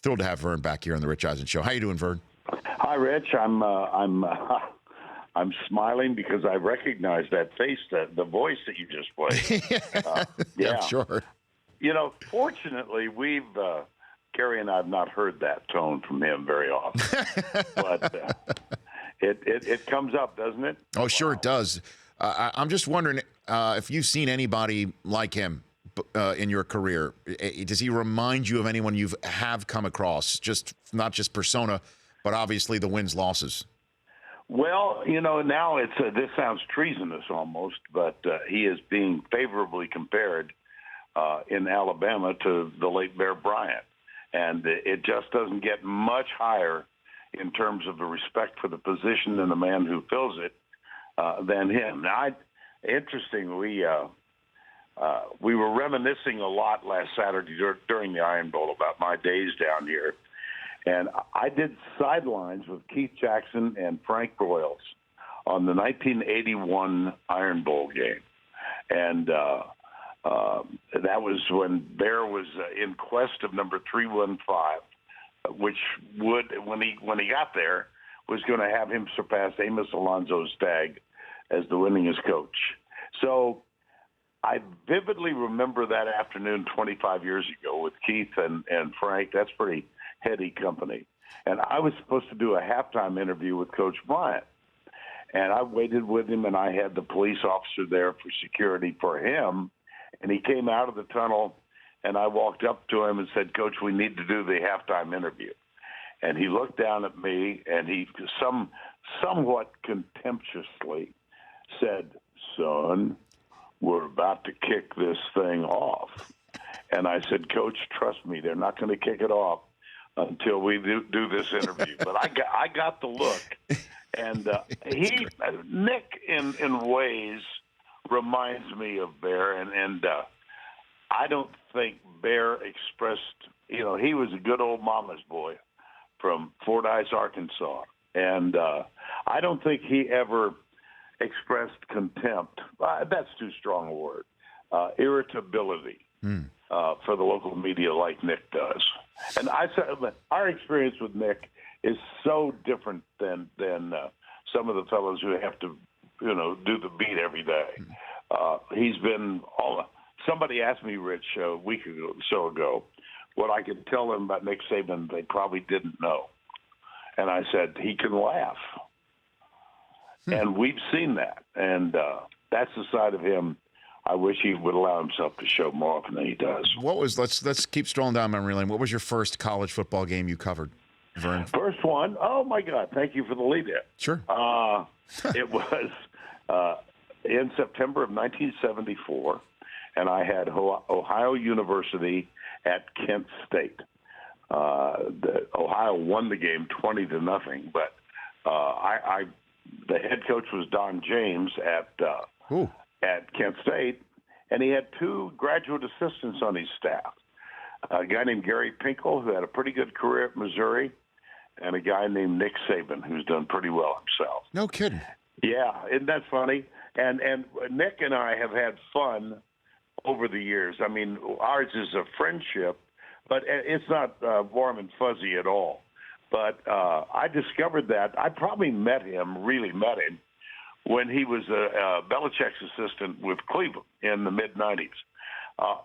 Thrilled to have Verne back here on the Rich Eisen Show. How you doing, Verne? Hi, Rich. I'm smiling because I recognize that face, the voice that you just played. Yeah, sure. You know, fortunately, Kerry and I have not heard that tone from him very often, but it comes up, doesn't it? Oh, sure it does. I'm just wondering if you've seen anybody like him in your career. Does he remind you of anyone you have come across? Not just persona, but obviously the wins, losses. Well, you know, now this sounds treasonous almost, but he is being favorably compared in Alabama to the late Bear Bryant. And it just doesn't get much higher in terms of the respect for the position and the man who fills it than him. Now, interestingly, we were reminiscing a lot last Saturday during the Iron Bowl about my days down here. And I did sidelines with Keith Jackson and Frank Broyles on the 1981 Iron Bowl game. And that was when Bear was in quest of number 315, which would, when he got there, was going to have him surpass Amos Alonzo Stagg as the winningest coach. So I vividly remember that afternoon 25 years ago with Keith and Frank. That's pretty heady company. And I was supposed to do a halftime interview with Coach Bryant. And I waited with him, and I had the police officer there for security for him. And he came out of the tunnel, and I walked up to him and said, "Coach, we need to do the halftime interview." And he looked down at me, and he somewhat contemptuously said, "Son, we're about to kick this thing off." And I said, "Coach, trust me, they're not going to kick it off until we do this interview." But I got the look. And Nick, in ways, reminds me of Bear. And I don't think Bear expressed, he was a good old mama's boy from Fordyce, Arkansas. And I don't think he ever expressed contempt. That's too strong a word. Irritability for the local media like Nick does. And I said, our experience with Nick is so different than some of the fellows who have to, do the beat every day. He's been somebody asked me, Rich, a week or so ago, what I could tell them about Nick Saban they probably didn't know. And I said, he can laugh. And we've seen that. And that's the side of him I wish he would allow himself to show more often than he does. Let's keep strolling down memory lane. What was your first college football game you covered, Verne? First one, oh my God, thank you for the lead in. Sure. It was in September of 1974, and I had Ohio University at Kent State. Ohio won the game 20-0, but the head coach was Don James at Kent State, and he had two graduate assistants on his staff, a guy named Gary Pinkel, who had a pretty good career at Missouri, and a guy named Nick Saban, who's done pretty well himself. No kidding. Yeah, isn't that funny? And Nick and I have had fun over the years. I mean, ours is a friendship, but it's not warm and fuzzy at all. But I discovered that I probably really met him, when he was Belichick's assistant with Cleveland in the mid-'90s.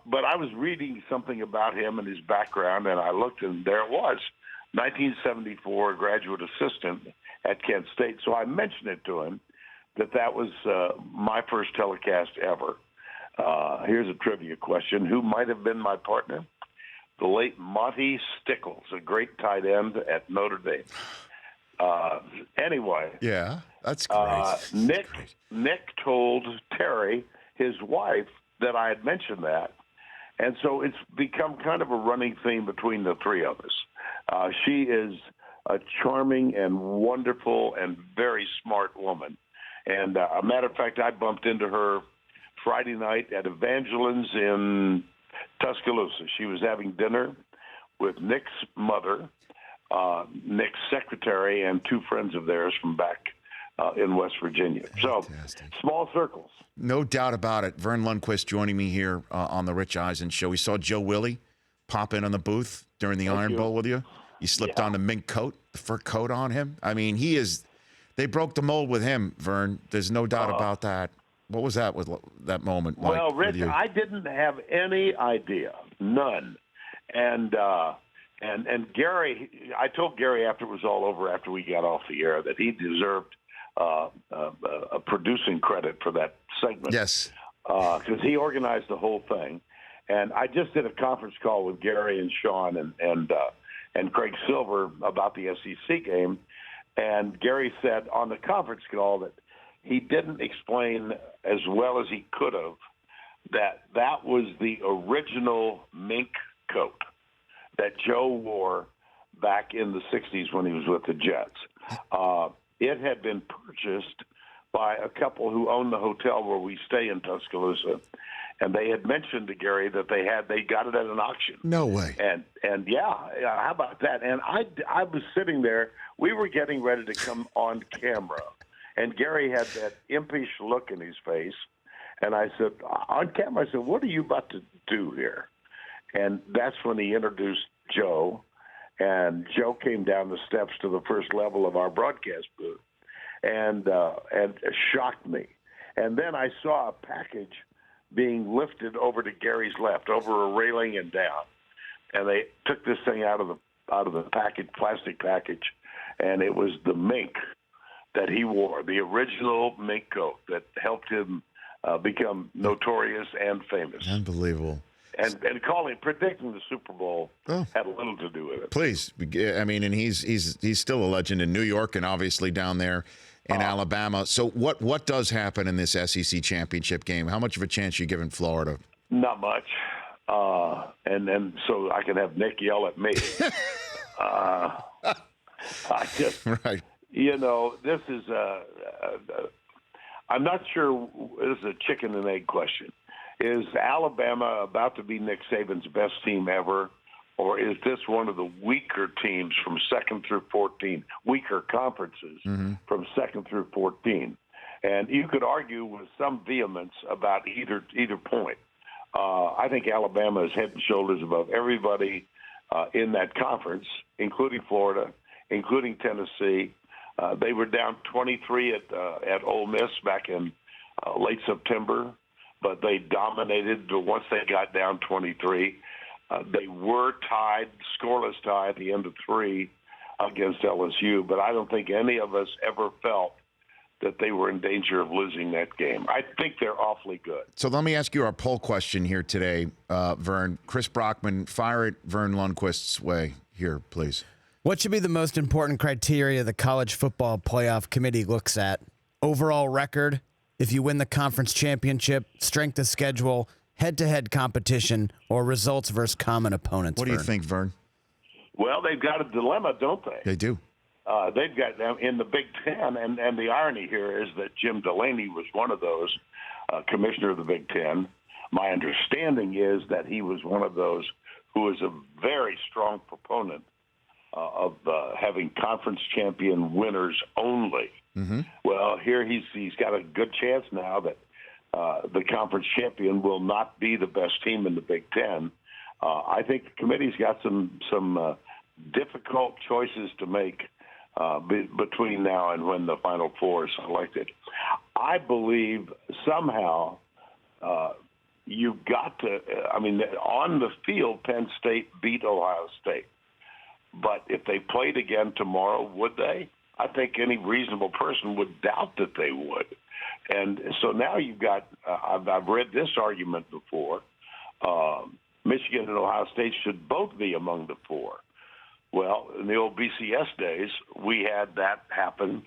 But I was reading something about him and his background, and I looked, and there it was, 1974, graduate assistant at Kent State. So I mentioned it to him that was my first telecast ever. Here's a trivia question. Who might have been my partner? The late Monty Stickles, a great tight end at Notre Dame. Anyway. Yeah, that's great. Nick told Terry, his wife, that I had mentioned that. And so it's become kind of a running theme between the three of us. She is a charming and wonderful and very smart woman. And a matter of fact, I bumped into her Friday night at Evangeline's in Tuscaloosa. She was having dinner with Nick's mother, Nick's secretary, and two friends of theirs from back in West Virginia. Fantastic. So small circles. No doubt about it. Verne Lundquist joining me here on the Rich Eisen Show. We saw Joe Willie pop in on the booth during the Iron Bowl with you? You slipped on the mink coat, the fur coat on him. I mean, they broke the mold with him, Vern. There's no doubt about that. What was that with that moment, Mike? Well, Rich, I didn't have any idea, none. And Gary, I told Gary after it was all over, after we got off the air, that he deserved a producing credit for that segment. Yes. Because he organized the whole thing. And I just did a conference call with Gary and Sean and Craig Silver about the SEC game. And Gary said on the conference call that he didn't explain as well as he could have that was the original mink coat that Joe wore back in the 60s when he was with the Jets. It had been purchased by a couple who owned the hotel where we stay in Tuscaloosa, and they had mentioned to Gary that they got it at an auction. No way. And yeah, how about that? And I was sitting there. We were getting ready to come on camera, and Gary had that impish look in his face. And I said, on camera, I said, what are you about to do here? And that's when he introduced Joe, and Joe came down the steps to the first level of our broadcast booth and shocked me. And then I saw a package being lifted over to Gary's left, over a railing and down. And they took this thing out of the package, plastic package, and it was the mink that he wore, the original mink coat that helped him become notorious and famous. Unbelievable. And predicting the Super Bowl had little to do with it. Please, I mean, and he's still a legend in New York and obviously down there in Alabama. So what does happen in this SEC championship game? How much of a chance are you giving Florida? Not much. And so I can have Nick yell at me. I just, right. This is I'm not sure. This is a chicken and egg question. Is Alabama about to be Nick Saban's best team ever, or is this one of the weaker teams from 2nd through 14, weaker conferences from 2nd through 14? And you could argue with some vehemence about either point. I think Alabama is head and shoulders above everybody in that conference, including Florida, including Tennessee. They were down 23 at Ole Miss back in late September, but they dominated once they got down 23. They were tied, scoreless tie at the end of 3 against LSU, but I don't think any of us ever felt that they were in danger of losing that game. I think they're awfully good. So let me ask you our poll question here today, Vern. Chris Brockman, fire it Verne Lundquist's way here, please. What should be the most important criteria the College Football Playoff Committee looks at? Overall record, if you win the conference championship, strength of schedule, head-to-head competition, or results versus common opponents? What do you think, Vern? Well, they've got a dilemma, don't they? They do. They've got them in the Big Ten, and the irony here is that Jim Delaney was one of those, commissioner of the Big Ten. My understanding is that he was one of those who was a very strong proponent of having conference champion winners only. Mm-hmm. Well, here he's got a good chance now that the conference champion will not be the best team in the Big Ten. I think the committee's got some difficult choices to make between now and when the Final Four is selected. I believe somehow you've got to, on the field, Penn State beat Ohio State. But if they played again tomorrow, would they? I think any reasonable person would doubt that they would. And so now you've got, I've read this argument before, Michigan and Ohio State should both be among the 4. Well, in the old BCS days, we had that happen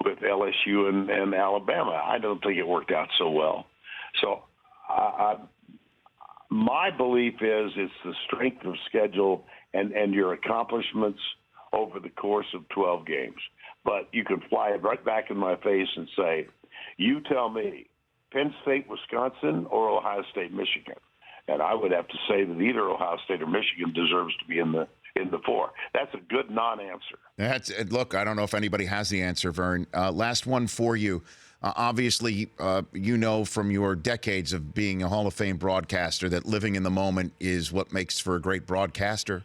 with LSU and Alabama. I don't think it worked out so well. So my belief is it's the strength of schedule and your accomplishments over the course of 12 games. But you can fly it right back in my face and say, you tell me, Penn State, Wisconsin, or Ohio State, Michigan. And I would have to say that either Ohio State or Michigan deserves to be in the in the 4. That's a good non-answer. Look, I don't know if anybody has the answer, Verne. Last one for you. Obviously, you know from your decades of being a Hall of Fame broadcaster that living in the moment is what makes for a great broadcaster.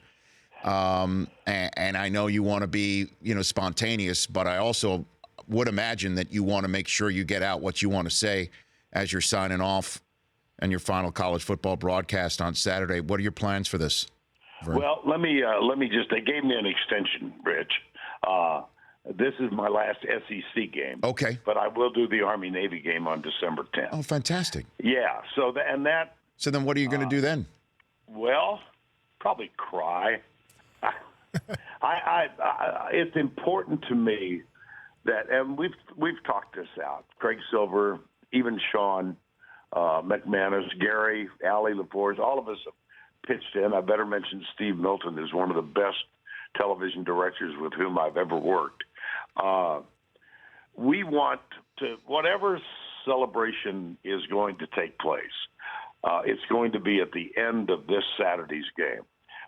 And I know you want to be, spontaneous, but I also would imagine that you want to make sure you get out what you want to say as you're signing off and your final college football broadcast on Saturday. What are your plans for this, Verne? Well, let me just, they gave me an extension, Rich. This is my last SEC game. Okay. But I will do the Army-Navy game on December 10th. Oh, fantastic. Yeah. So then what are you going to do then? Well, probably cry. It's important to me that, and we've talked this out. Craig Silver, even Sean McManus, Gary, Allie LaForce, all of us have pitched in. I better mention Steve Milton is one of the best television directors with whom I've ever worked. We want to, whatever celebration is going to take place, it's going to be at the end of this Saturday's game,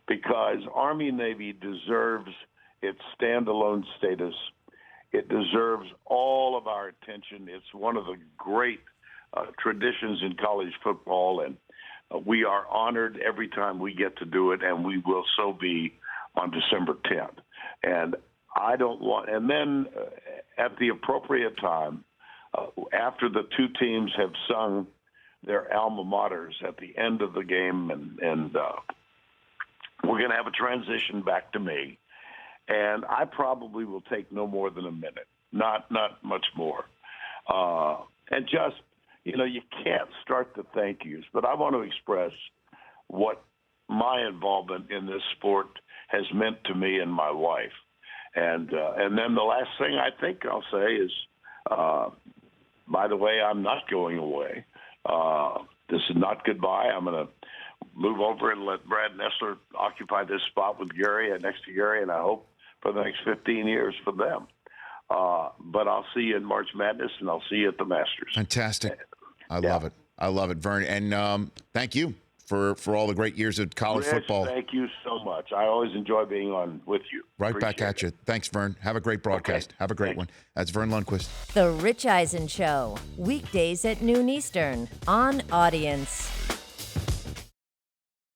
because Army-Navy deserves its standalone status. It deserves all of our attention. It's one of the great traditions in college football, and we are honored every time we get to do it, and we will so be on December 10th. And I don't want, and then at the appropriate time, after the two teams have sung their alma maters at the end of the game, and we're going to have a transition back to me. And I probably will take no more than a minute, not much more. And just, you can't start the thank yous, but I want to express what my involvement in this sport has meant to me and my wife. And then the last thing I think I'll say is, by the way, I'm not going away. This is not goodbye. I'm going to move over and let Brad Nessler occupy this spot with Gary and next to Gary, and I hope for the next 15 years for them. But I'll see you in March Madness, and I'll see you at the Masters. Fantastic. I love it. I love it, Verne. And thank you for all the great years of college football. Thank you so much. I always enjoy being on with you. Right back at you. Thanks, Verne. Have a great broadcast. Okay. Have a great one. That's Verne Lundquist. The Rich Eisen Show, weekdays at noon Eastern on Audience.